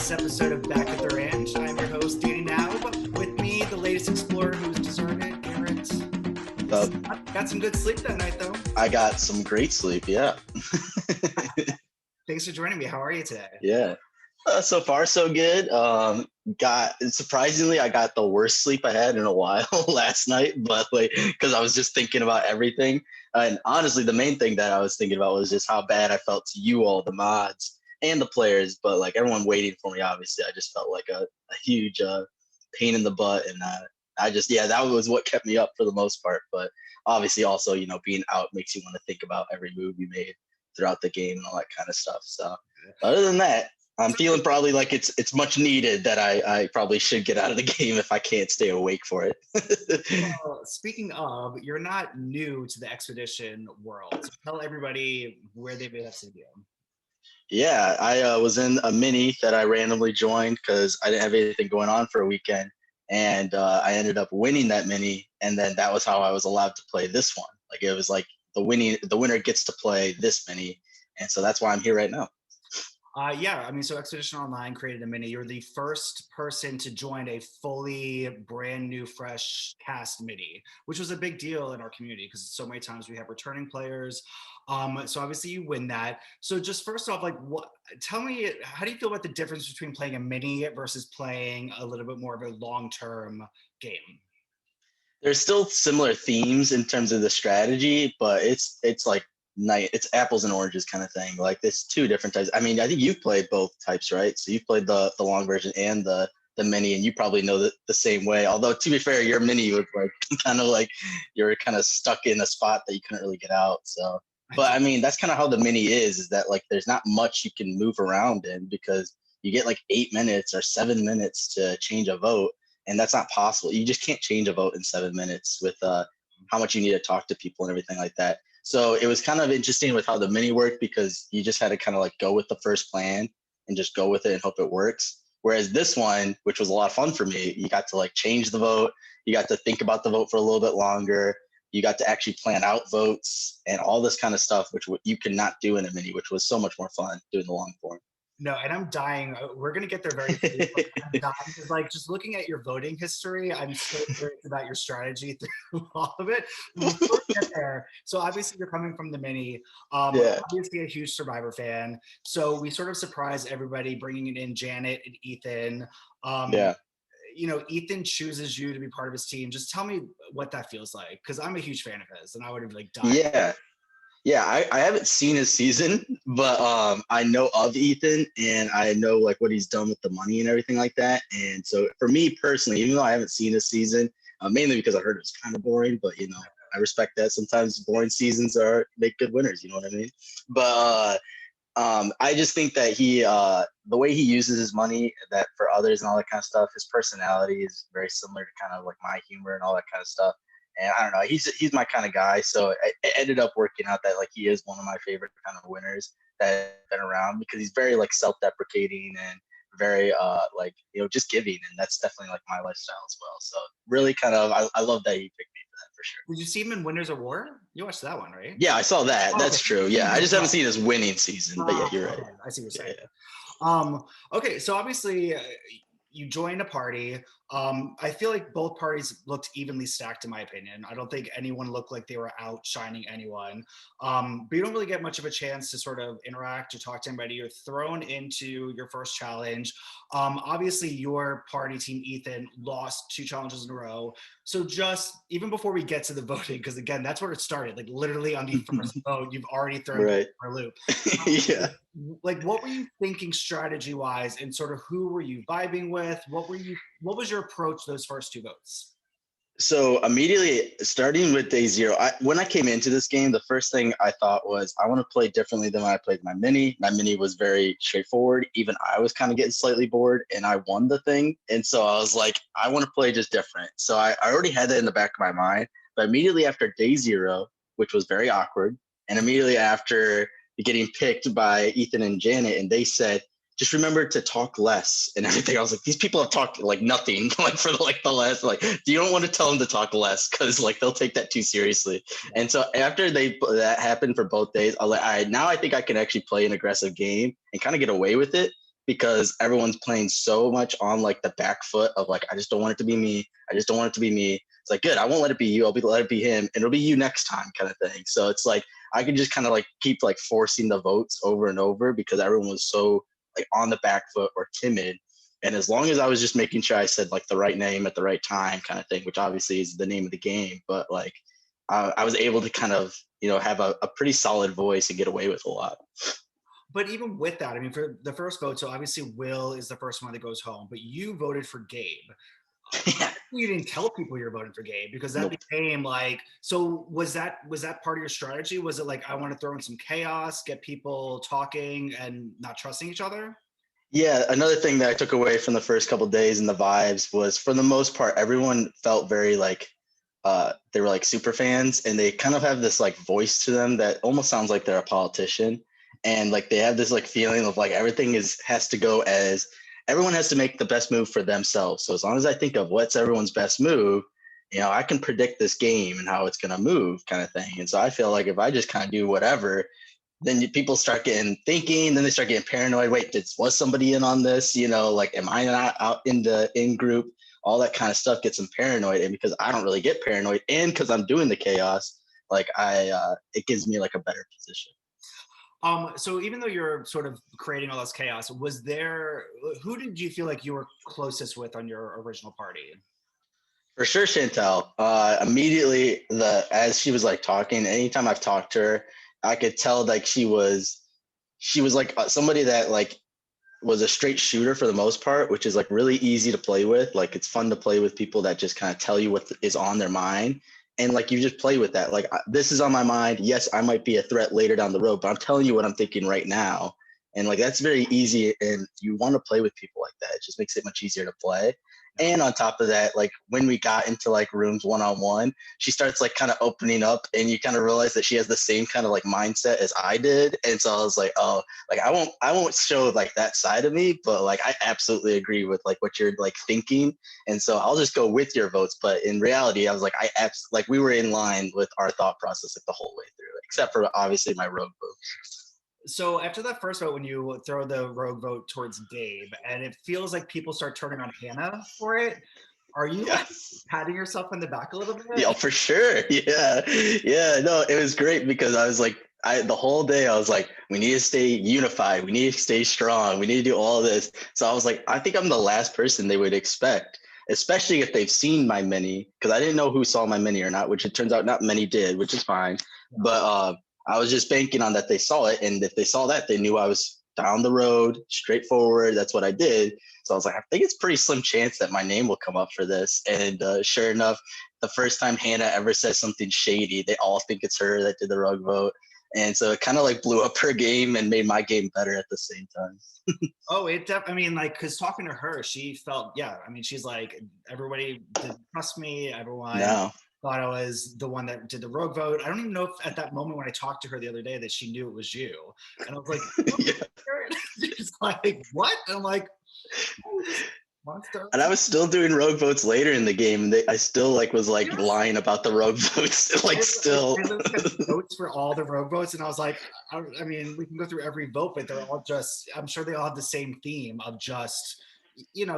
this episode of Back at the Ranch. I'm your host, Danny Knaub. With me, the latest explorer who's deserted, Garrett. Got some good sleep that night, though. I got some great sleep, yeah. Thanks for joining me. How are you today? Yeah. So far, so good. Surprisingly, I got the worst sleep I had in a while last night, but because I was just thinking about everything. And honestly, the main thing that I was thinking about was just how bad I felt to you all, the mods and the players, but like everyone waiting for me. Obviously, I just felt like a huge pain in the butt, and that was what kept me up for the most part. But obviously, also being out makes you want to think about every move you made throughout the game and all that kind of stuff. So other than that, I'm feeling probably like it's much needed that I probably should get out of the game if I can't stay awake for it. Well, speaking of, you're not new to the expedition world. So tell everybody where they may have seen you. Yeah, I was in a mini that I randomly joined because I didn't have anything going on for a weekend, and I ended up winning that mini, and then that was how I was allowed to play this one. Like it was like the winner gets to play this mini, and so that's why I'm here right now. So Expedition Online created a mini. You're the first person to join a fully brand new, fresh cast mini, which was a big deal in our community because so many times we have returning players. So obviously you win that. So just first off, tell me, how do you feel about the difference between playing a mini versus playing a little bit more of a long-term game? There's still similar themes in terms of the strategy, but it's like it's apples and oranges kind of thing. Like there's two different types. I mean, I think you've played both types, right? So you've played the long version and the mini, and you probably know the same way. Although to be fair, your mini was like kind of like you're kind of stuck in a spot that you couldn't really get out. So, but I mean, that's kind of how the mini is that like there's not much you can move around in because you get like 8 minutes or 7 minutes to change a vote, and that's not possible. You just can't change a vote in 7 minutes with how much you need to talk to people and everything like that. So it was kind of interesting with how the mini worked because you just had to kind of like go with the first plan and just go with it and hope it works. Whereas this one, which was a lot of fun for me, you got to like change the vote. You got to think about the vote for a little bit longer. You got to actually plan out votes and all this kind of stuff, which you could not do in a mini, which was so much more fun doing the long form. No, and I'm dying. We're gonna get there very soon. I'm dying because, like, just looking at your voting history, I'm so curious about your strategy through all of it. But before we get there, so obviously you're coming from the mini. Yeah. Obviously a huge Survivor fan. So we sort of surprised everybody bringing in Janet and Ethan. Yeah. Ethan chooses you to be part of his team. Just tell me what that feels like, because I'm a huge fan of his, and I would have like died. Yeah. Yeah, I haven't seen his season, but I know of Ethan and I know like what he's done with the money and everything like that. And so for me personally, even though I haven't seen his season, mainly because I heard it was kind of boring, but I respect that. Sometimes boring seasons make good winners. You know what I mean? But I just think that the way he uses his money, that for others and all that kind of stuff, his personality is very similar to kind of like my humor and all that kind of stuff. And I don't know, he's my kind of guy. So it ended up working out that like he is one of my favorite kind of winners that have been around because he's very like self-deprecating and very just giving, and that's definitely like my lifestyle as well. So really kind of I love that he picked me for that for sure. Did you see him in Winners of War? You watched that one, right? Yeah, I saw that. That's Okay. true. Yeah, I just haven't seen his winning season, but yeah, you're right. Okay. I see what you're saying. Yeah. Okay, so obviously you joined a party. I feel like both parties looked evenly stacked in my opinion. I don't think anyone looked like they were outshining anyone. But you don't really get much of a chance to sort of interact or talk to anybody. You're thrown into your first challenge. Obviously your party team, Ethan, lost 2 challenges in a row. So just even before we get to the voting, because again, that's where it started, like literally on the first vote, you've already thrown Right. for a loop. Yeah. Like what were you thinking strategy wise, and sort of who were you vibing with? What was your approach those first 2 votes? So immediately starting with day 0, when I came into this game, the first thing I thought was I want to play differently than when I played my mini. My mini was very straightforward. Even I was kind of getting slightly bored, and I won the thing. And so I was like, I want to play just different. So I already had that in the back of my mind. But immediately after day 0, which was very awkward, and immediately after getting picked by Ethan and Janet, and they said, just remember to talk less and everything. I was like, these people have talked like nothing like for like the last you don't want to tell them to talk less because like they'll take that too seriously. And so after that happened for both days, I was like, all right, now I think I can actually play an aggressive game and kind of get away with it because everyone's playing so much on like the back foot of like, I just don't want it to be me. I just don't want it to be me. It's like, good, I won't let it be you. Let it be him, and it'll be you next time, kind of thing. So it's like I could just kind of like keep like forcing the votes over and over because everyone was so like on the back foot or timid. And as long as I was just making sure I said like the right name at the right time, kind of thing, which obviously is the name of the game, but like I was able to kind of have a pretty solid voice and get away with a lot. But even with that, I mean, for the first vote, so obviously Will is the first one that goes home, but you voted for Gabe. Yeah. You didn't tell people you're voting for Gabe because that Nope. became like, so was that part of your strategy? Was it like, I want to throw in some chaos, get people talking and not trusting each other? Yeah, another thing that I took away from the first couple days and the vibes was, for the most part, everyone felt very like they were like super fans, and they kind of have this like voice to them that almost sounds like they're a politician, and like they have this like feeling of like everything has to go as everyone has to make the best move for themselves. So as long as I think of what's everyone's best move, I can predict this game and how it's going to move, kind of thing. And so I feel like if I just kind of do whatever, then people start getting thinking, then they start getting paranoid. Wait, was somebody in on this? Like, am I not out in the in group? All that kind of stuff gets them paranoid. And because I don't really get paranoid, and because I'm doing the chaos, like it gives me like a better position. So even though you're sort of creating all this chaos, who did you feel like you were closest with on your original party? For sure, Chantel. Immediately, as she was like talking, anytime I've talked to her, I could tell like she was like somebody that like was a straight shooter for the most part, which is like really easy to play with. Like it's fun to play with people that just kind of tell you what is on their mind. And like you just play with that. Like this is on my mind. Yes, I might be a threat later down the road, but I'm telling you what I'm thinking right now. And like that's very easy. And you want to play with people like that. It just makes it much easier to play. And on top of that, like when we got into like rooms one on one, she starts like kind of opening up, and you kind of realize that she has the same kind of like mindset as I did. And so I was like, oh, like I won't show like that side of me, but like I absolutely agree with like what you're like thinking, and so I'll just go with your votes. But in reality, I was like like we were in line with our thought process like the whole way through, except for obviously my rogue vote. So after that first vote, when you throw the rogue vote towards Gabe, and it feels like people start turning on Hannah for it, are you like Yes. patting yourself on the back a little bit? Yeah, for sure. Yeah. Yeah. No, it was great because I was like, the whole day I was like, we need to stay unified. We need to stay strong. We need to do all this. So I was like, I think I'm the last person they would expect, especially if they've seen my mini, because I didn't know who saw my mini or not, which it turns out not many did, which is fine. But I was just banking on that they saw it. And if they saw that, they knew I was down the road, straightforward. That's what I did. So I was like, I think it's pretty slim chance that my name will come up for this. And sure enough, the first time Hannah ever says something shady, they all think it's her that did the rug vote. And so it kind of like blew up her game and made my game better at the same time. Oh, I mean, like, because talking to her, she felt, yeah, I mean, she's like, everybody didn't trust me. Everyone No. thought I was the one that did the rogue vote. I don't even know if at that moment when I talked to her the other day that she knew it was you. And I was like, Yeah. she's like, what? And I'm like, oh, this monster. And I was still doing rogue votes later in the game. I still like was like Yes. lying about the rogue votes, like still. I looked at the votes for all the rogue votes, and I was like, I mean, we can go through every vote, but they're all just, I'm sure they all have the same theme of just,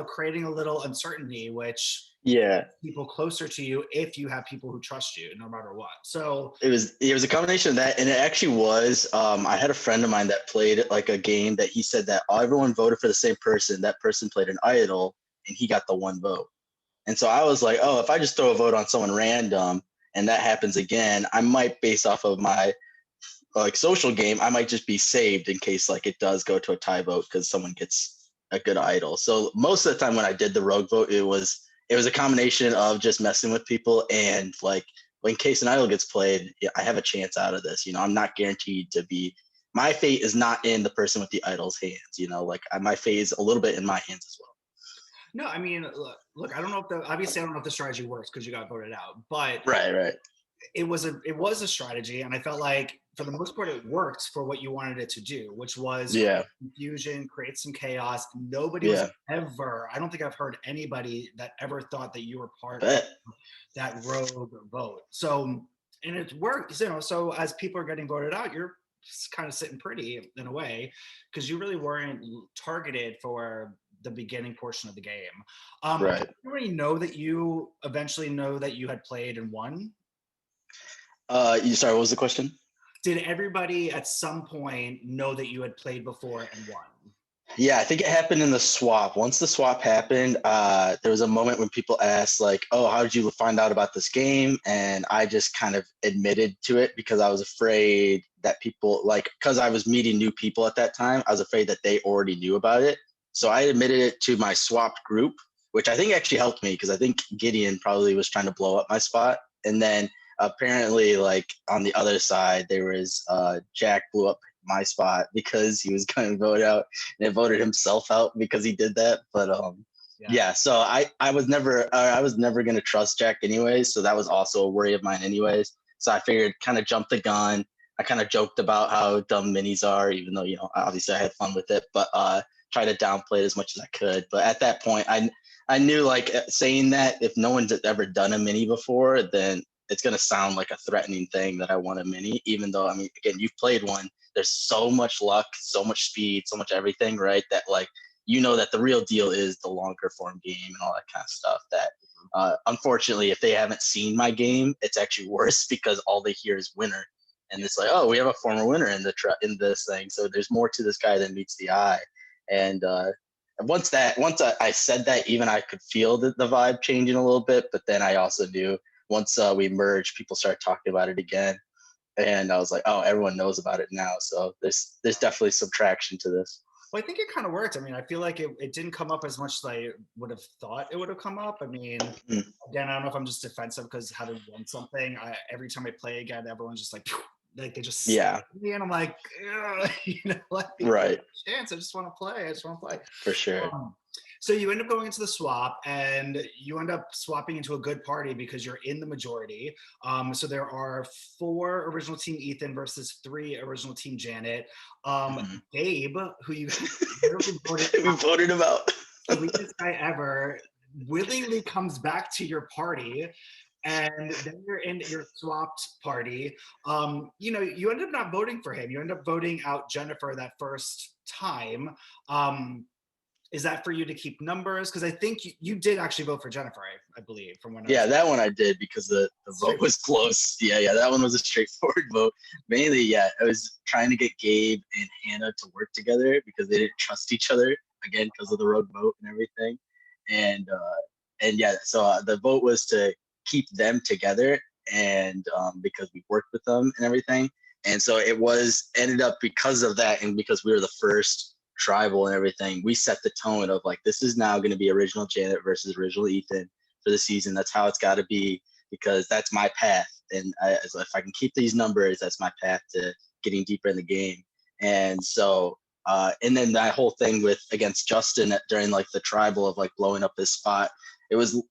creating a little uncertainty, which Yeah. people closer to you if you have people who trust you no matter what. So, It was a combination of that, and it actually was. I had a friend of mine that played like a game that he said that everyone voted for the same person. That person played an idol, and he got the one vote. And so I was like, oh, if I just throw a vote on someone random and that happens again, I might, base off of my like social game, I might just be saved in case like it does go to a tie vote because someone gets a good idol. So most of the time when I did the rogue vote, it was a combination of just messing with people and like in case an idol gets played, yeah, I have a chance out of this. I'm not guaranteed to be. My fate is not in the person with the idol's hands. Like my fate is a little bit in my hands as well. no, I mean, look, I don't know obviously, I don't know if the strategy works because you got voted out, but Right, right. it was a strategy, and I felt like for the most part it worked for what you wanted it to do, which was Yeah, confusion, create some chaos. Nobody was yeah. ever, I don't think I've heard anybody that ever thought that you were part of Bet. that rogue vote. So, and it worked, so as people are getting voted out, you're kind of sitting pretty in a way, because you really weren't targeted for the beginning portion of the game. Did Right. everybody know that you eventually know that you had played and won? You sorry, what was the question? Did everybody at some point know that you had played before and won? Yeah, I think it happened in the swap. Once the swap happened, there was a moment when people asked, like, "Oh, how did you find out about this game?" And I just kind of admitted to it because I was afraid that people, like, because I was meeting new people at that time, I was afraid that they already knew about it. So I admitted it to my swapped group, which I think actually helped me because I think Gideon probably was trying to blow up my spot. And then apparently, like, on the other side, there was Jack blew up my spot because he was going to vote out and voted himself out because he did that. But Yeah. yeah. So I was never gonna trust Jack anyways. So that was also a worry of mine anyways. So I figured kind of jump the gun. I kind of joked about how dumb minis are, even though obviously I had fun with it, but try to downplay it as much as I could. But at that point, I knew like saying that if no one's ever done a mini before, then it's gonna sound like a threatening thing that I want a mini, even though I mean again you've played one. There's so much luck, so much speed, so much everything, right? That like that the real deal is the longer form game and all that kind of stuff. That unfortunately, if they haven't seen my game, it's actually worse because all they hear is winner, and it's like, oh, we have a former winner in this thing, so there's more to this guy than meets the eye. And once I said that, even I could feel the vibe changing a little bit. But then I also knew once we merged, people started talking about it again and I was like, oh, everyone knows about it now. So there's definitely some traction to this. Well, I think it kind of worked. I mean, I feel like it didn't come up as much as I would have thought it would have come up. I mean, Mm. again, I don't know if I'm just defensive because having won something, every time I play again, everyone's just like, like they just slap Yeah, me, and I'm like, "Ugh," let me right, a chance. I just want to play. I just want to play. for sure. Um, so you end up going into the swap, and you end up swapping into a good party because you're in the majority. So there are 4 original team Ethan versus 3 original team Janet. Mhm. Gabe, who you literally voted We voted him out. sweetest guy ever, willingly comes back to your party, and then you're in your swapped party. You end up not voting for him. You end up voting out Jennifer that first time. Is that for you to keep numbers? Because I think you did actually vote for Jennifer, I believe, from when I Yeah, was that one I did because the vote straight. was close. Yeah, that one was a straightforward vote. Mainly, yeah, I was trying to get Gabe and Hannah to work together because they didn't trust each other again because of the rogue vote and everything. And yeah, so the vote was to keep them together and because we worked with them and everything. And so it was ended up because of that and because we were the first tribal and everything, we set the tone of like this is now going to be original Janet versus original Ethan for the season. That's how it's got to be because that's my path. And so if I can keep these numbers, that's my path to getting deeper in the game. And so, and then that whole thing with against Justin during like the tribal of like blowing up his spot, it was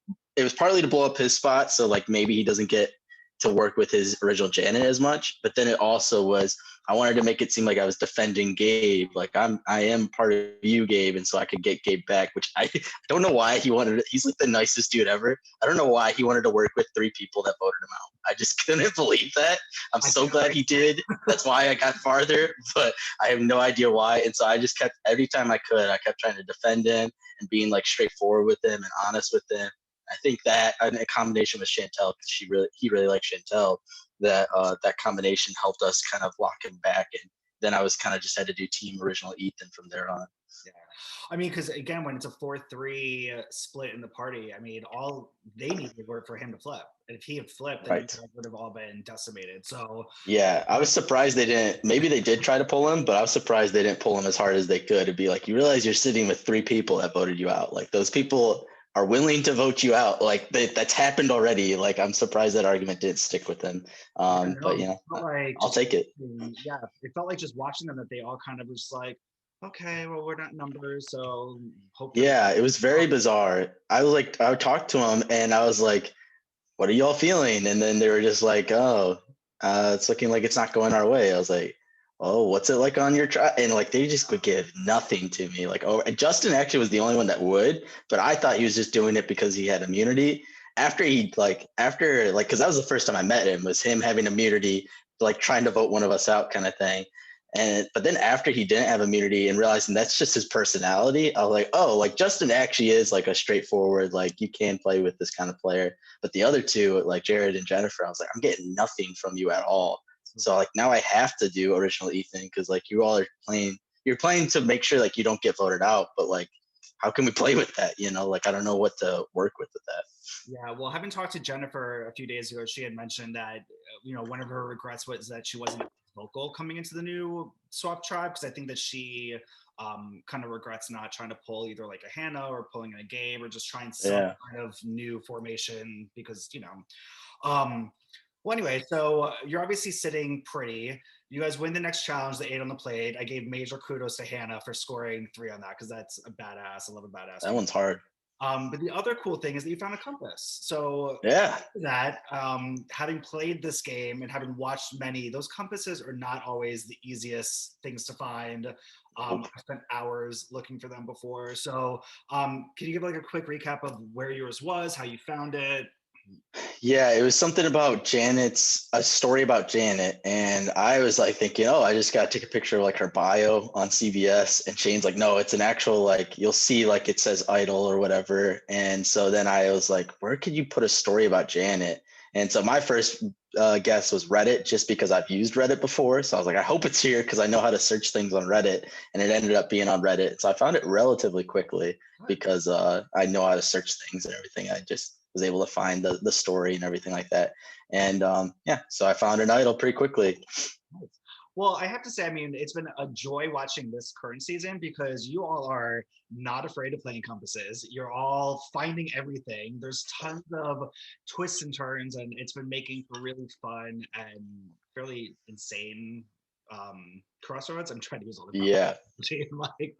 partly to blow up his spot. So like maybe he doesn't get to work with his original Janet as much, but then it also was I wanted to make it seem like I was defending Gabe, like I am part of you, Gabe, and so I could get Gabe back. Which I don't know why he wanted. He's like the nicest dude ever. I don't know why he wanted to work with 3 people that voted him out. I just couldn't believe that. I'm I so feel glad like he did. That's why I got farther, but I have no idea why. And so I just kept every time I could, I kept trying to defend him and being like straightforward with him and honest with him. I think that in a combination with Chantel, because he really liked Chantel, that combination helped us kind of lock him back. And then I was kind of just had to do team original Ethan from there on. yeah. I mean, because again, when it's a 4-3 split in the party, I mean, all they needed were for him to flip. And if he had flipped, then you Right. guys would have all been decimated. So, Yeah, I uh, was surprised they didn't. Maybe they did try to pull him, but I was surprised they didn't pull him as hard as they could. It'd be like you realize you're sitting with 3 people that voted you out. Like those people are willing to vote you out. Like that's happened already. Like I'm surprised that argument didn't stick with them. yeah, But no, it felt like I'll just take it. yeah, it felt like just watching them that they all kind of was like, okay, well, we're not numbers, so hopefully, Yeah, it was very bizarre. I talked to him and I was like, what are y'all feeling? And then they were just like, oh, it's looking like it's not going our way. I was like, oh, what's it like on your try? And like, they just would give nothing to me. Like, oh, and Justin actually was the only one that would, but I thought he was just doing it because he had immunity. Because that was the first time I met him, was him having immunity, like trying to vote one of us out kind of thing. But then after he didn't have immunity and realizing that's just his personality, I was like, oh, like Justin actually is like a straightforward, like you can play with this kind of player. But the other two, like Jared and Jennifer, I was like, I'm getting nothing from you at all. So like now I have to do original Ethan because like you all are playing, you're playing to make sure like you don't get voted out. But like, how can we play with that? You know, like I don't know what to work with that. Yeah, well, having talked to Jennifer a few days ago, she had mentioned that one of her regrets was that she wasn't vocal coming into the new swap tribe, because I think that she kind of regrets not trying to pull either like a Hannah or pulling in a Gabe or just trying some Yeah. kind of new formation because um, well, anyway, so you're obviously sitting pretty. You guys win the next challenge, the 8 on the plate. I gave major kudos to Hannah for scoring 3 on that because that's a badass. I love a badass. That one's hard. But the other cool thing is that you found a compass. So Yeah. that having played this game and having watched many, those compasses are not always the easiest things to find. I spent hours looking for them before. So can you give like a quick recap of where yours was, how you found it? Yeah, it was something about a story about Janet. And I was like thinking, oh, I just got to take a picture of like her bio on CBS. And Shane's like, no, it's an actual, like, you'll see like it says idol or whatever. And so then I was like, where could you put a story about Janet? And so my first guess was Reddit, just because I've used Reddit before. So I was like, I hope it's here because I know how to search things on Reddit. And it ended up being on Reddit. So I found it relatively quickly because I know how to search things and everything. I just was able to find the story and everything like that. And yeah, so I found an idol pretty quickly. Well, I have to say, I mean, it's been a joy watching this current season because you all are not afraid of playing compasses. You're all finding everything. There's tons of twists and turns, and it's been making for really fun and fairly insane crossroads. I'm trying to use all the Yeah. like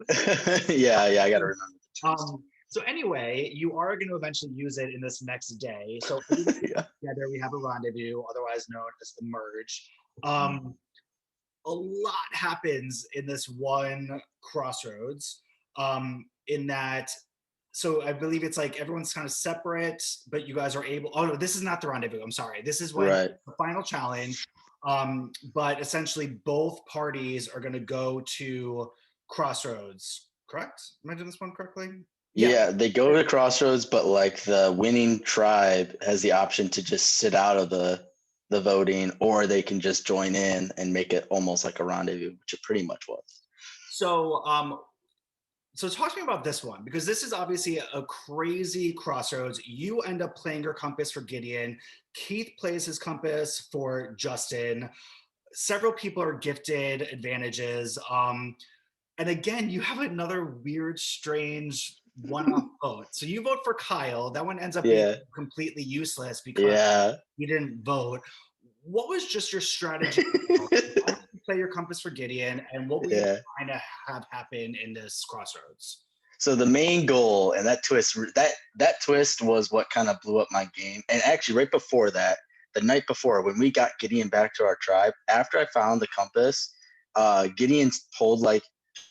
yeah, I got to remember. so anyway, you are going to eventually use it in this next day. So Yeah. together we have a rendezvous, otherwise known as the merge. A lot happens in this one crossroads. In that, so I believe it's like everyone's kind of separate, but you guys are able. Oh no, this is not the rendezvous. I'm sorry. This is when Right. the final challenge. But essentially, both parties are going to go to crossroads. Correct? Am I doing this one correctly? Yeah, they go to crossroads, but like the winning tribe has the option to just sit out of the voting, or they can just join in and make it almost like a rendezvous, which it pretty much was. So so talk to me about this one, because this is obviously a crazy crossroads. You end up playing your compass for Gideon. Keith plays his compass for Justin. Several people are gifted advantages. And again, you have another weird, strange one-off vote. So you vote for Kyle. That one ends up being completely useless because you didn't vote. What was just your strategy? Why did you play your compass for Gideon, and what were you trying to have happen in this crossroads? So the main goal and that twist was what kind of blew up my game. And actually, right before that, the night before, when we got Gideon back to our tribe, after I found the compass, Gideon pulled like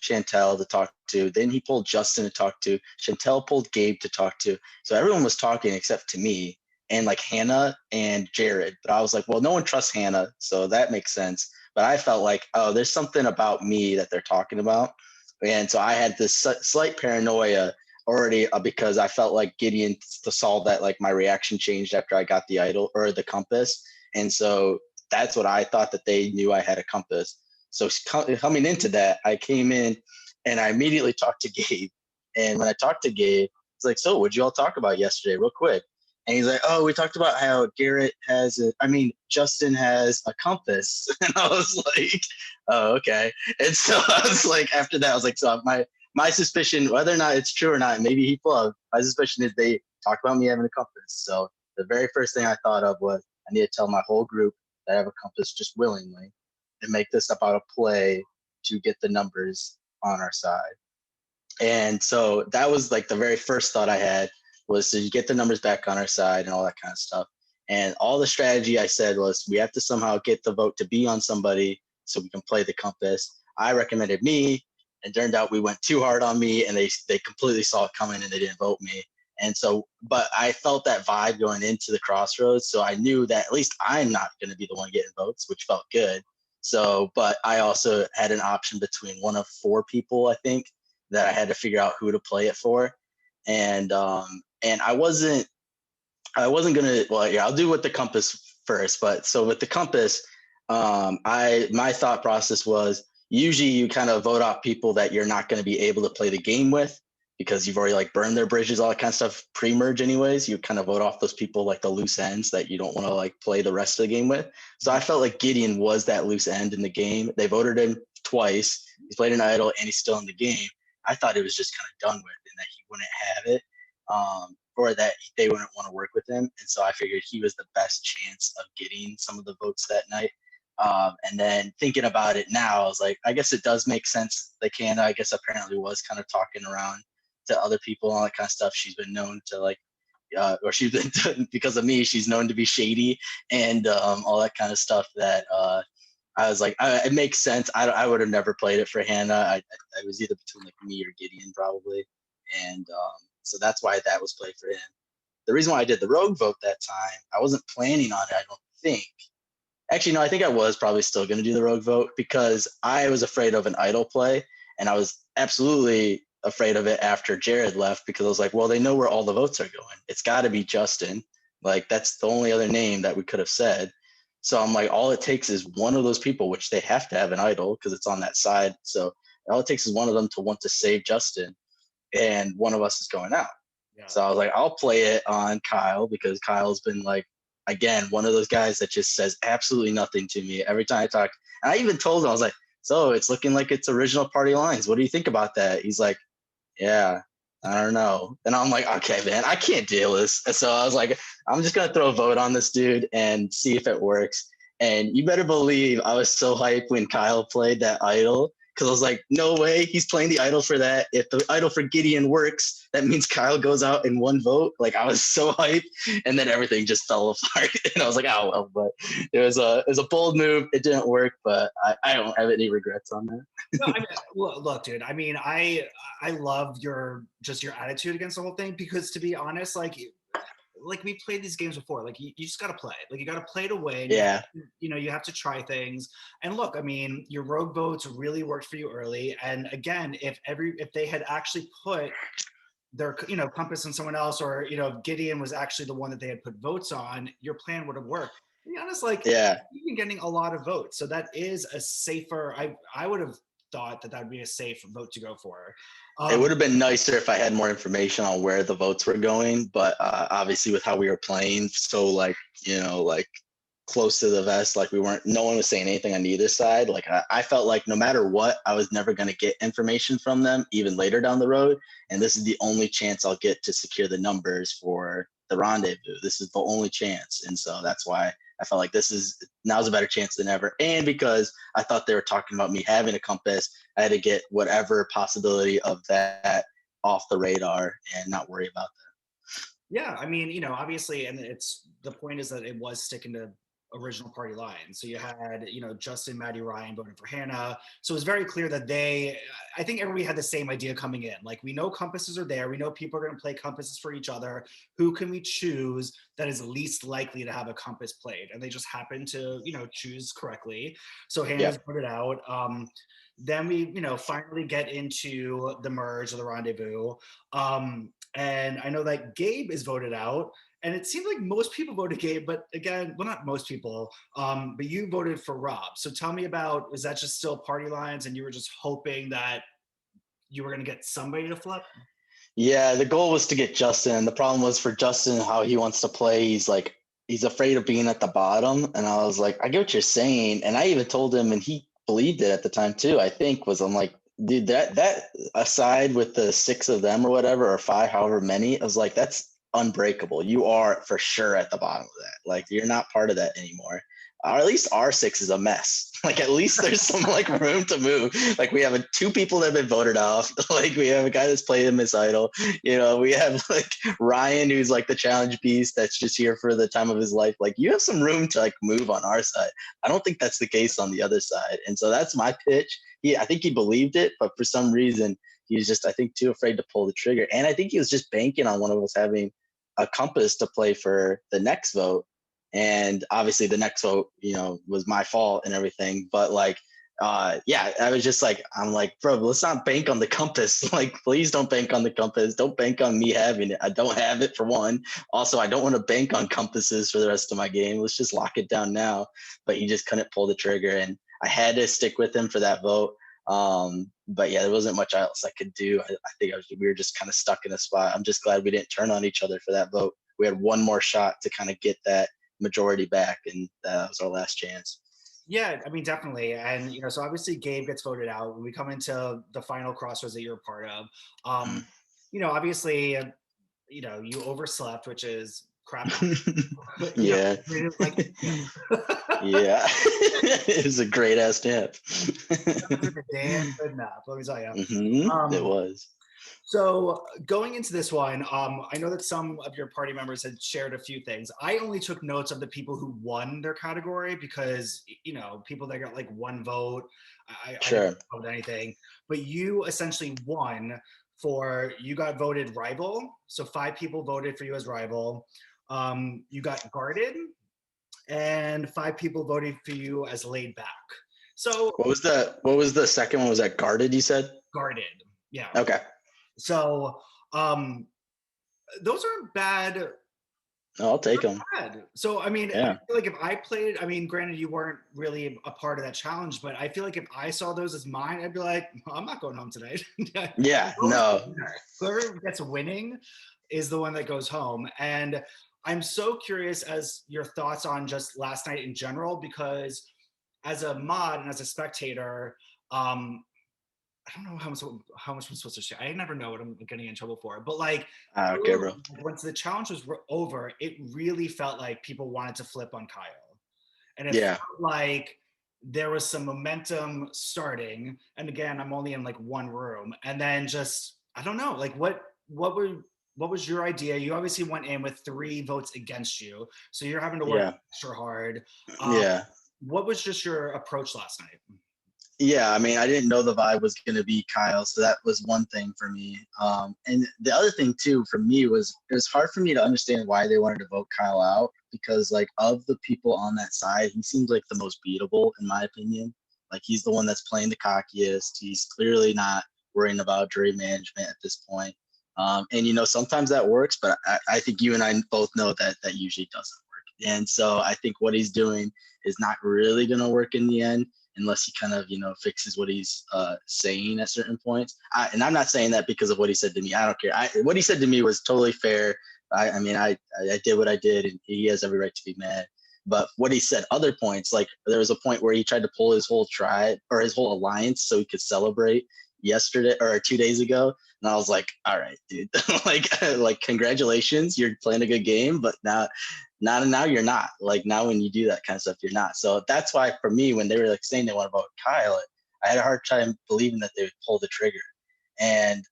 Chantel to talk to. Then he pulled Justin to talk to. Chantel pulled Gabe to talk to. So everyone was talking except to me and like Hannah and Jared. But I was like, well, no one trusts Hannah, so that makes sense. But I felt like, oh, there's something about me that they're talking about. And so I had this slight paranoia already because I felt like Gideon to solve that, like my reaction changed after I got the idol or the compass. And so that's what I thought, that they knew I had a compass. So coming into that, I came in and I immediately talked to Gabe. And when I talked to Gabe, it's like, so what'd you all talk about yesterday real quick? And he's like, oh, we talked about how Justin has a compass. And I was like, oh, okay. And so I was like, after that, I was like, so my suspicion, whether or not it's true or not, maybe he flubbed, my suspicion is they talked about me having a compass. So the very first thing I thought of was I need to tell my whole group that I have a compass just willingly and make this about a play to get the numbers on our side. And so that was like the very first thought I had, was to get the numbers back on our side and all that kind of stuff. And all the strategy I said was we have to somehow get the vote to be on somebody so we can play the compass. I recommended me, and turned out we went too hard on me, and they completely saw it coming and they didn't vote me. And so, but I felt that vibe going into the crossroads, so I knew that at least I'm not going to be the one getting votes, which felt good. So, but I also had an option between one of 4 people, I think, that I had to figure out who to play it for. And I wasn't gonna. Well, yeah, I'll do with the compass first. But so with the compass, my thought process was usually you kind of vote off people that you're not going to be able to play the game with because you've already like burned their bridges, all that kind of stuff pre-merge. Anyways, you kind of vote off those people like the loose ends that you don't want to like play the rest of the game with. So I felt like Gideon was that loose end in the game. They voted him twice. He's played an idol and he's still in the game. I thought it was just kind of done with and that he wouldn't have it. Or that they wouldn't want to work with him. And so I figured he was the best chance of getting some of the votes that night. And then thinking about it now, I was like, I guess it does make sense. That Canada, I guess, apparently was kind of talking around to other people and all that kind of stuff. She's been known to like, or she's been, because of me, she's known to be shady and all that kind of stuff that I was like, it makes sense. I would have never played it for Hannah. I was either between like me or Gideon probably. And so that's why that was played for him. The reason why I did the rogue vote that time, I wasn't planning on it, I don't think. Actually, no, I think I was probably still going to do the rogue vote because I was afraid of an idol play. And I was absolutely afraid of it after Jared left because I was like, well, they know where all the votes are going. It's got to be Justin. Like, that's the only other name that we could have said. So I'm like, all it takes is one of those people, which they have to have an idol because it's on that side. So all it takes is one of them to want to save Justin. And one of us is going out. Yeah. So I was like, I'll play it on Kyle because Kyle's been like, again, one of those guys that just says absolutely nothing to me every time I talk. And I even told him, I was like, so it's looking like it's original party lines. What do you think about that? He's like, yeah, I don't know. And I'm like, okay, man, I can't deal with this. And so I was like, I'm just going to throw a vote on this dude and see if it works. And you better believe I was so hyped when Kyle played that idol because I was like, no way, he's playing the idol for that. If the idol for Gideon works, that means Kyle goes out in one vote. Like I was so hyped, and then everything just fell apart. And I was like, oh well. But it was a bold move. It didn't work, but I don't have any regrets on that. No, I mean, look, dude. I mean, I love your attitude against the whole thing because, to be honest, like we played these games before. Like you just got to play. Like you got to play to win. Yeah. You have to try things. And look, I mean, your rogue votes really worked for you early. And again, if they had actually put their compass on someone else, or Gideon was actually the one that they had put votes on, your plan would have worked. To be honest, like Yeah. you've been getting a lot of votes, so that is a safer. I would have thought that would be a safe vote to go for. It would have been nicer if I had more information on where the votes were going, but obviously with how we were playing, so like close to the vest, like no one was saying anything on either side. Like I felt like no matter what, I was never going to get information from them even later down the road, and this is the only chance I'll get to secure the numbers for the rendezvous. This is the only chance, and so that's why I felt like now's a better chance than ever. And because I thought they were talking about me having a compass, I had to get whatever possibility of that off the radar and not worry about that. Yeah, I mean, obviously, and the point is that it was sticking to original party lines. So you had, Justin, Maddie, Ryan voting for Hannah. So it was very clear that I think everybody had the same idea coming in. Like, we know compasses are there. We know people are going to play compasses for each other. Who can we choose that is least likely to have a compass played? And they just happened to, choose correctly. So Hannah's voted out. Then we, finally get into the merge or the rendezvous. And I know that Gabe is voted out. And it seemed like most people voted Gabe, but again, well, not most people, but you voted for Rob. So tell me about, is that just still party lines and you were just hoping that you were going to get somebody to flip? Yeah, the goal was to get Justin. The problem was for Justin, how he wants to play. He's afraid of being at the bottom. And I was like, I get what you're saying. And I even told him, and he believed it at the time too, I think, I'm like, dude, that aside with the 6 of them or whatever, or 5, however many, I was like, that's unbreakable. You are for sure at the bottom of that. Like, you're not part of that anymore. Or at least our 6 is a mess. Like, at least there's some like room to move. Like, we have 2 people that have been voted off. Like, we have a guy that's played in Miss Idol. We have like Ryan, who's like the challenge beast that's just here for the time of his life. Like, you have some room to like move on our side. I don't think that's the case on the other side. And so that's my pitch. I think he believed it, but for some reason he was just, I think, too afraid to pull the trigger. And I think he was just banking on one of us having a compass to play for the next vote. And obviously the next vote, was my fault and everything. But like, yeah, I was just like, I'm like, bro, let's not bank on the compass. Like, please don't bank on the compass. Don't bank on me having it. I don't have it for one. Also, I don't want to bank on compasses for the rest of my game. Let's just lock it down now. But he just couldn't pull the trigger, and I had to stick with him for that vote. But yeah, there wasn't much else I could do. I think we were just kind of stuck in a spot. I'm just glad we didn't turn on each other for that vote. We had one more shot to kind of get that majority back, and that was our last chance. Yeah, I mean, definitely. And, so obviously Gabe gets voted out when we come into the final crossroads that you're a part of. Obviously, you overslept, which is crap. Yeah. Like, yeah. It was a great ass nap. Damn good nap, let me tell you. It was. So going into this one, I know that some of your party members had shared a few things. I only took notes of the people who won their category because, people that got like one vote, I didn't vote anything. But you essentially won you got voted rival. So 5 people voted for you as rival. You got guarded, and 5 people voted for you as laid back. So what was the second one? Was that guarded, you said? Guarded. Yeah. Okay. So those aren't bad. I'll take them. Bad. So I mean, yeah. I feel like if I played, I mean, granted you weren't really a part of that challenge, but I feel like if I saw those as mine, I'd be like, I'm not going home tonight. Yeah, no. Whoever gets winning is the one that goes home. And I'm so curious as your thoughts on just last night in general, because as a mod and as a spectator, I don't know how much I'm supposed to share. I never know what I'm getting in trouble for. But like, okay, bro. Once the challenge was over, it really felt like people wanted to flip on Kyle, and it felt like there was some momentum starting. And again, I'm only in like one room, and then just I don't know, like what was your idea? You obviously went in with 3 votes against you, so you're having to work extra hard. What was just your approach last night? Yeah, I mean, I didn't know the vibe was going to be Kyle, so that was one thing for me. And the other thing too for me was it was hard for me to understand why they wanted to vote Kyle out, because like of the people on that side, he seems like the most beatable in my opinion. Like he's the one that's playing the cockiest. He's clearly not worrying about jury management at this point. And sometimes that works, but I think you and I both know that that usually doesn't work. And so I think what he's doing is not really going to work in the end, unless he kind of, fixes what he's saying at certain points. And I'm not saying that because of what he said to me. I don't care. What he said to me was totally fair. I mean, I did what I did, and he has every right to be mad. But what he said other points, like there was a point where he tried to pull his whole tribe or his whole alliance so he could celebrate yesterday or 2 days ago. And I was like, all right, dude, like congratulations, you're playing a good game, but now you're not. Like now when you do that kind of stuff, you're not. So that's why for me, when they were like saying they want to vote Kyle, I had a hard time believing that they would pull the trigger. And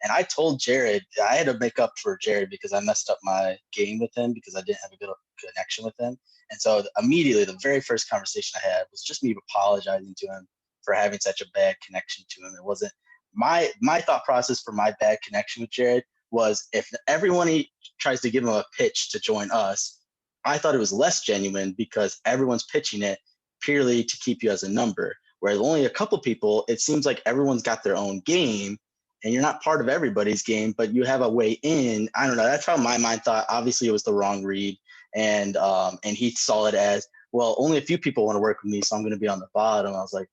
I told Jared, I had to make up for Jared because I messed up my game with him because I didn't have a good connection with him. And so immediately the very first conversation I had was just me apologizing to him for having such a bad connection to him. It wasn't my thought process for my bad connection with Jared was if everyone he tries to give him a pitch to join us, I thought it was less genuine because everyone's pitching it purely to keep you as a number. Whereas only a couple people, it seems like everyone's got their own game and you're not part of everybody's game, but you have a way in. I don't know. That's how my mind thought. Obviously, it was the wrong read. And he saw it as, well, only a few people want to work with me, so I'm going to be on the bottom. I was like,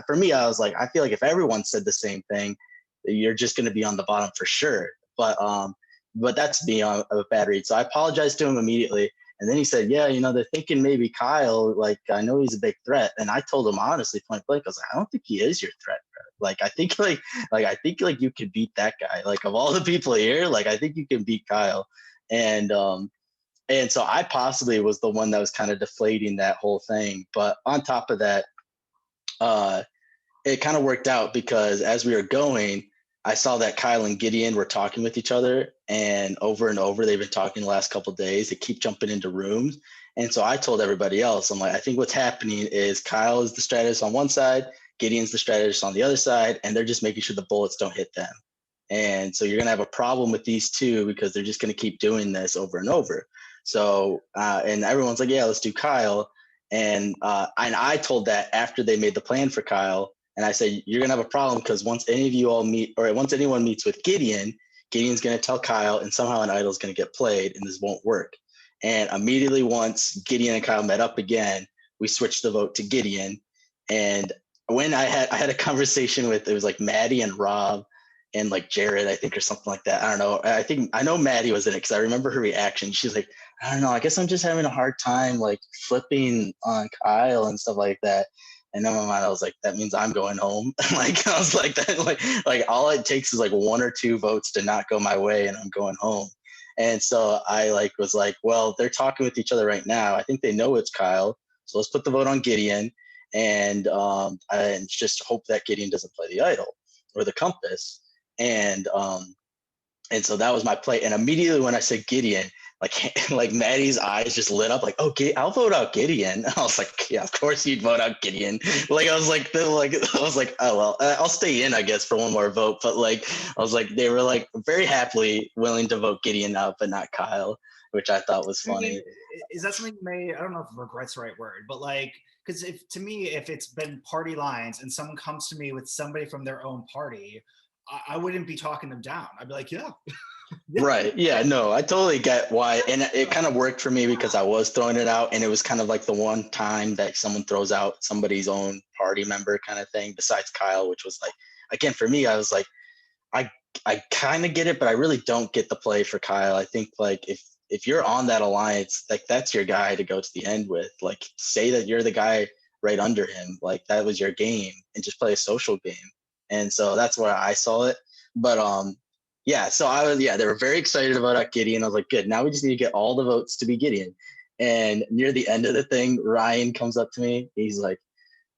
for me, I was like, I feel like if everyone said the same thing, you're just going to be on the bottom for sure. But that's me on a bad read. So I apologized to him immediately. And then he said, yeah, they're thinking maybe Kyle, like, I know he's a big threat. And I told him honestly, point blank, I was like, I don't think he is your threat, bro. Like, I think like you could beat that guy. Like of all the people here, like, I think you can beat Kyle. And so I possibly was the one that was kind of deflating that whole thing. But on top of that, it kind of worked out because as we were going, I saw that Kyle and Gideon were talking with each other, and over they've been talking the last couple of days. They keep jumping into rooms. And so I told everybody else, I'm like, I think what's happening is Kyle is the strategist on one side, Gideon's the strategist on the other side, and they're just making sure the bullets don't hit them. And so you're going to have a problem with these two because they're just going to keep doing this over and over. So and everyone's like, yeah, let's do Kyle. And I told that after they made the plan for Kyle, and I said, you're gonna have a problem because once any of you all meet, or once anyone meets with Gideon, Gideon's gonna tell Kyle, and somehow an idol's gonna get played, and this won't work. And immediately once Gideon and Kyle met up again, we switched the vote to Gideon. And when I had a conversation with, it was like Maddie and Rob and like Jared, I think, or something like that. I don't know. I know Maddie was in it because I remember her reaction. She's like, I don't know. I guess I'm just having a hard time like flipping on Kyle and stuff like that. And in my mind, I was like, that means I'm going home. Like I was like that. Like all it takes is like one or two votes to not go my way, and I'm going home. And so I like was like, well, they're talking with each other right now. I think they know it's Kyle. So let's put the vote on Gideon, and just hope that Gideon doesn't play the idol or the compass. And so that was my play. And immediately when I said Gideon, like Maddie's eyes just lit up, like, okay, I'll vote out Gideon. I was like, yeah, of course you'd vote out Gideon. Like I was like, oh well, I'll stay in, I guess, for one more vote. But like I was like, they were like very happily willing to vote Gideon out, but not Kyle, which I thought was I mean, funny. is that something you may, I don't know if regret's the right word, but like, because if to me, if it's been party lines and someone comes to me with somebody from their own party, I wouldn't be talking them down. I'd be like, yeah, yeah, Right. Yeah, no, I totally get why. And it kind of worked for me because I was throwing it out, and it was kind of like the one time that someone throws out somebody's own party member kind of thing, besides Kyle, which was like, again, for me, I was like, I I kind of get it, but I really don't get the play for Kyle. I think like if you're on that alliance, like that's your guy to go to the end with. Like say that you're the guy right under him, like that was your game, and just play a social game. And so that's where I saw it. But yeah, so I was, yeah, they were very excited about Gideon. I was like, good, now we just need to get all the votes to be Gideon. And near the end of the thing, Ryan comes up to me. He's like,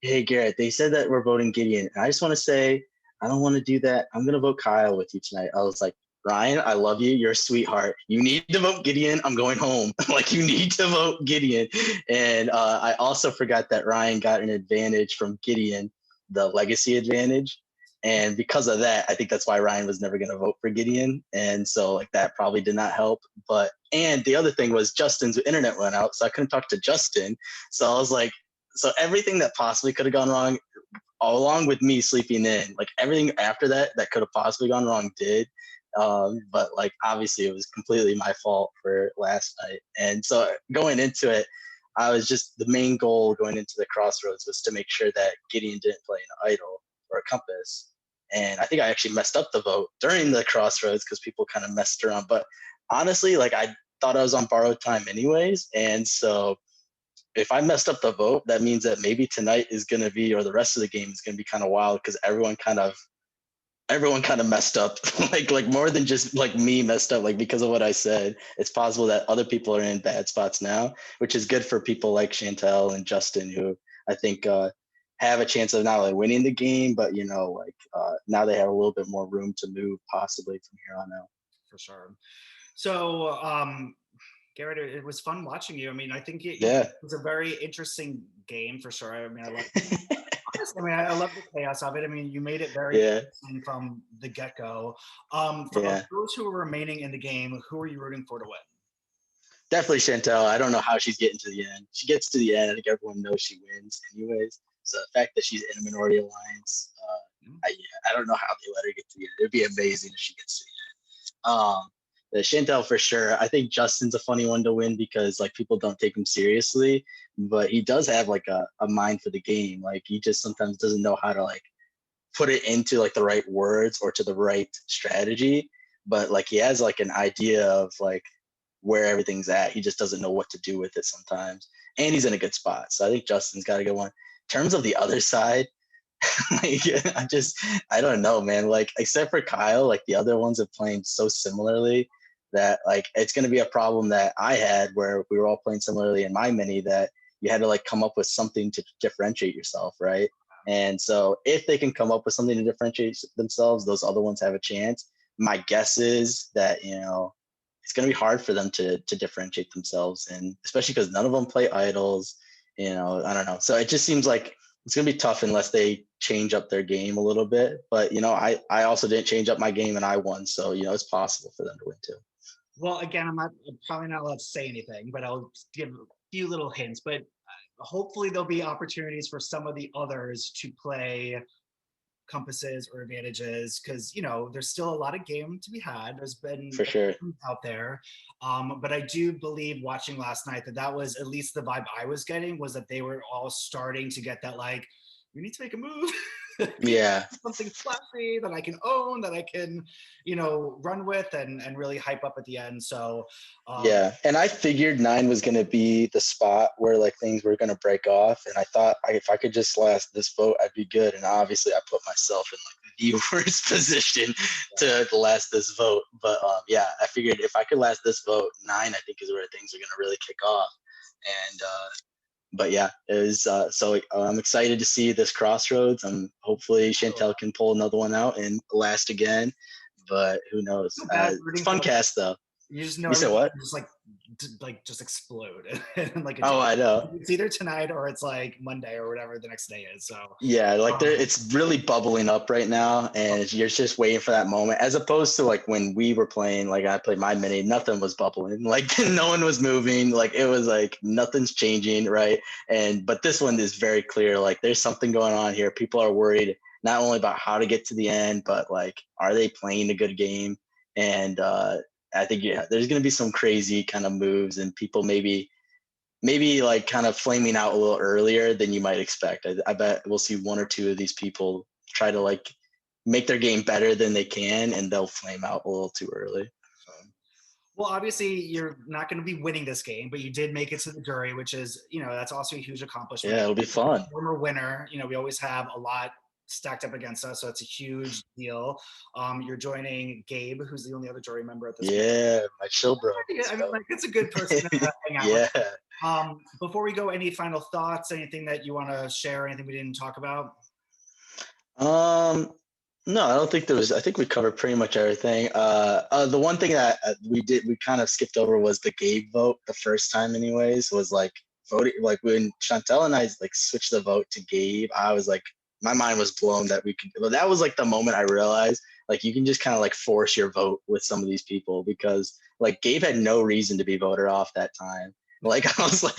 hey, Garrett, they said that we're voting Gideon. And I just want to say, I don't want to do that. I'm going to vote Kyle with you tonight. I was like, Ryan, I love you. You're a sweetheart. You need to vote Gideon. I'm going home. Like, you need to vote Gideon. And I also forgot that Ryan got an advantage from Gideon, the legacy advantage. And because of that, I think that's why Ryan was never going to vote for Gideon. And so, like, that probably did not help. But, and the other thing was Justin's internet went out. So I couldn't talk to Justin. So I was like, so everything that possibly could have gone wrong, along with me sleeping in, like everything after that that could have possibly gone wrong did. But like obviously it was completely my fault for last night. And so going into it, I was just, the main goal going into the crossroads was to make sure that Gideon didn't play an idol or a compass. And I think I actually messed up the vote during the crossroads because people kind of messed around. But honestly, like I thought I was on borrowed time anyways. And so if I messed up the vote, that means that maybe tonight is going to be, or the rest of the game is going to be kind of wild because everyone kind of messed up, like more than just like me messed up, like because of what I said. It's possible that other people are in bad spots now, which is good for people like Chantel and Justin, who I think have a chance of not only winning the game, but now they have a little bit more room to move possibly from here on out. for sure. So, Garrett, it was fun watching you. I mean, I think it Yeah. was a very interesting game for sure. I mean, honestly, I mean, I love the chaos of it. I mean, you made it very Yeah. interesting from the get go. For Yeah. those who are remaining in the game, who are you rooting for to win? Definitely Chantel. I don't know how she's getting to the end. She gets to the end. I think everyone knows she wins anyways. So the fact that she's in a minority alliance, I don't know how they let her get to the end. It'd be amazing if she gets to the end. The Chantel for sure. I think Justin's a funny one to win because like people don't take him seriously, but he does have like a mind for the game. Like he just sometimes doesn't know how to like put it into like the right words or to the right strategy. But like he has like an idea of like where everything's at. He just doesn't know what to do with it sometimes. And he's in a good spot. So I think Justin's got a good one. In terms of the other side, like I don't know, man. Like except for Kyle, like the other ones are playing so similarly that like it's gonna be a problem that I had where we were all playing similarly in my mini, that you had to like come up with something to differentiate yourself, right? And so if they can come up with something to differentiate themselves, those other ones have a chance. My guess is that, it's going to be hard for them to differentiate themselves, and especially because none of them play idols. I don't know. So it just seems like it's going to be tough unless they change up their game a little bit. But I also didn't change up my game and I won, so it's possible for them to win too. Well, again, I'm probably not allowed to say anything, but I'll give a few little hints. But hopefully, there'll be opportunities for some of the others to play compasses or advantages because there's still a lot of game to be had. There's been For sure. out there, but I do believe watching last night that was at least the vibe I was getting was that they were all starting to get that like we need to make a move. Yeah. Something flashy that I can own, that I can, run with and really hype up at the end. So, Yeah, and I figured 9 was going to be the spot where like things were going to break off, and I thought if I could just last this vote, I'd be good. And obviously, I put myself in like the worst position to last this vote. But yeah, I figured if I could last this vote, 9 I think is where things are going to really kick off. And but yeah, it was so I'm excited to see this crossroads. Hopefully Chantel can pull another one out and last again, but who knows? so bad It's rooting for fun cast though. you just know You said everything what? just just explode in like a Oh, day. I know. It's either tonight or it's like Monday or whatever the next day is. So Yeah, like um, it's really bubbling up right now, and you're just waiting for that moment. As opposed to like when we were playing, like I played my mini, nothing was bubbling, like no one was moving, like it was like nothing's changing, right? And but this one is very clear, like there's something going on here. People are worried not only about how to get to the end, but like are they playing a good game? And I think yeah, there's gonna be some crazy kind of moves, and people maybe like kind of flaming out a little earlier than you might expect. I bet we'll see one or two of these people try to like make their game better than they can, and they'll flame out a little too early. well, obviously you're not going to be winning this game, but you did make it to the jury, which is, that's also a huge accomplishment. Yeah, it'll be fun. Former winner, we always have a lot stacked up against us, so it's a huge deal. You're joining Gabe, who's the only other jury member at this point. Yeah, my chill bro. I mean, like it's a good person to hang out with. Yeah. Before we go, any final thoughts? Anything that you want to share? Anything we didn't talk about? Um, no, I don't think there was. I think we covered pretty much everything. The one thing that we kind of skipped over was the Gabe vote the first time, anyways, was like voting. Like when Chantel and I like switched the vote to Gabe, I was like, my mind was blown that we could. Well, that was like the moment I realized like you can just kind of like force your vote with some of these people because like Gabe had no reason to be voted off that time. Like I was like,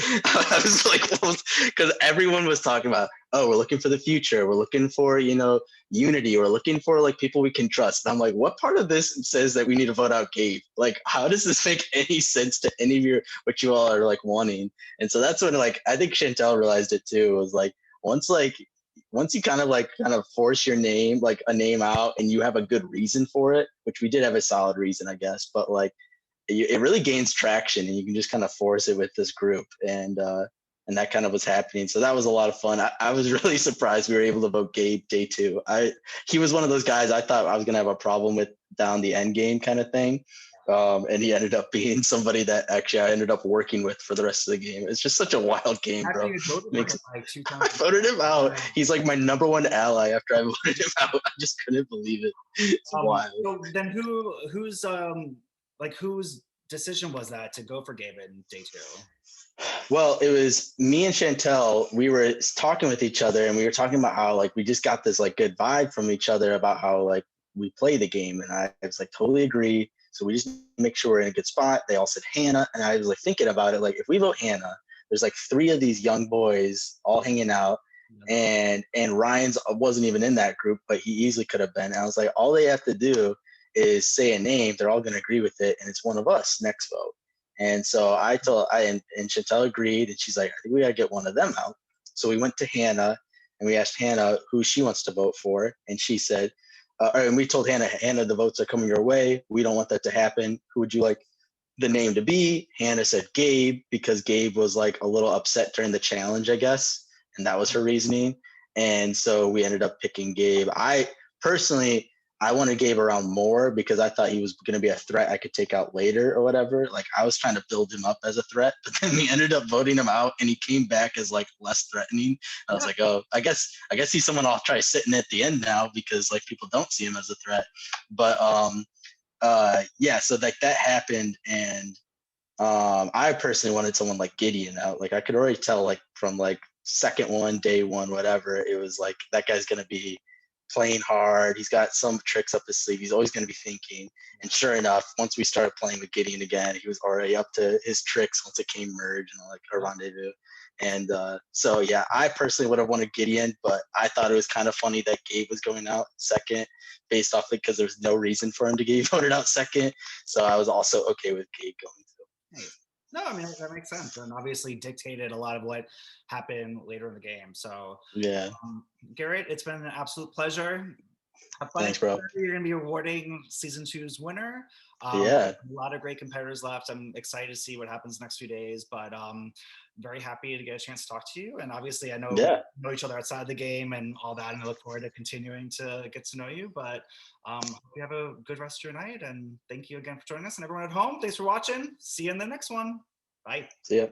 because everyone was talking about, oh, we're looking for the future, we're looking for unity, we're looking for like people we can trust. And I'm like, what part of this says that we need to vote out Gabe? Like, how does this make any sense to any of your what you all are like wanting? And so that's when like I think Chantel realized it too. Was like once you kind of force your name like a name out and you have a good reason for it, which we did have a solid reason, I guess, but like it really gains traction and you can just kind of force it with this group and that kind of was happening. So that was a lot of fun. I was really surprised we were able to vote Gabe day 2. He was one of those guys I thought I was gonna have a problem with down the end game kind of thing. And he ended up being somebody that actually I ended up working with for the rest of the game. It's just such a wild game, bro. You voted for him like 2 times. I voted him out. He's like my number one ally after I voted him out. I just couldn't believe it. It's wild. So then whose decision was that to go for Gabe in day 2? Well, it was me and Chantel. We were talking with each other and we were talking about how like we just got this like good vibe from each other about how like we play the game. And I was like, totally agree. So we just make sure we're in a good spot. They all said Hannah. And I was like thinking about it, like if we vote Hannah, there's like 3 of these young boys all hanging out. And Ryan's wasn't even in that group, but he easily could have been. And I was like, all they have to do is say a name. They're all going to agree with it. And it's one of us next vote. And so and Chantel agreed, and she's like, I think we gotta get one of them out. So we went to Hannah and we asked Hannah who she wants to vote for, and she said, and we told Hannah, the votes are coming your way. We don't want that to happen. Who would you like the name to be? Hannah said Gabe because Gabe was like a little upset during the challenge, I guess, and that was her reasoning. And so we ended up picking Gabe. I personally I wanted Gabe around more because I thought he was going to be a threat I could take out later or whatever. Like I was trying to build him up as a threat, but then we ended up voting him out and he came back as like less threatening. I was like, oh, I guess he's someone I'll try sitting at the end now because like people don't see him as a threat. But yeah, so like that happened and I personally wanted someone like Gideon out. Like I could already tell like from like second one, day 1, whatever, it was like that guy's going to be playing hard. He's got some tricks up his sleeve. He's always going to be thinking. And sure enough, once we started playing with Gideon again, he was already up to his tricks once it came merge and like a rendezvous. And so, yeah, I personally would have wanted Gideon, but I thought it was kind of funny that Gabe was going out second based off it because there's no reason for him to get voted out second. So I was also okay with Gabe going to. Nice. No, I mean that makes sense, and obviously dictated a lot of what happened later in the game. So, Yeah. Garrett, it's been an absolute pleasure. Have fun. Thanks, bro. You're going to be awarding season two's winner. Yeah. A lot of great competitors left. I'm excited to see what happens next few days, but very happy to get a chance to talk to you. And obviously, I know we know each other outside the game and all that, and I look forward to continuing to get to know you. But hope you have a good rest of your night, and thank you again for joining us. And everyone at home, thanks for watching. See you in the next one. Bye. See ya.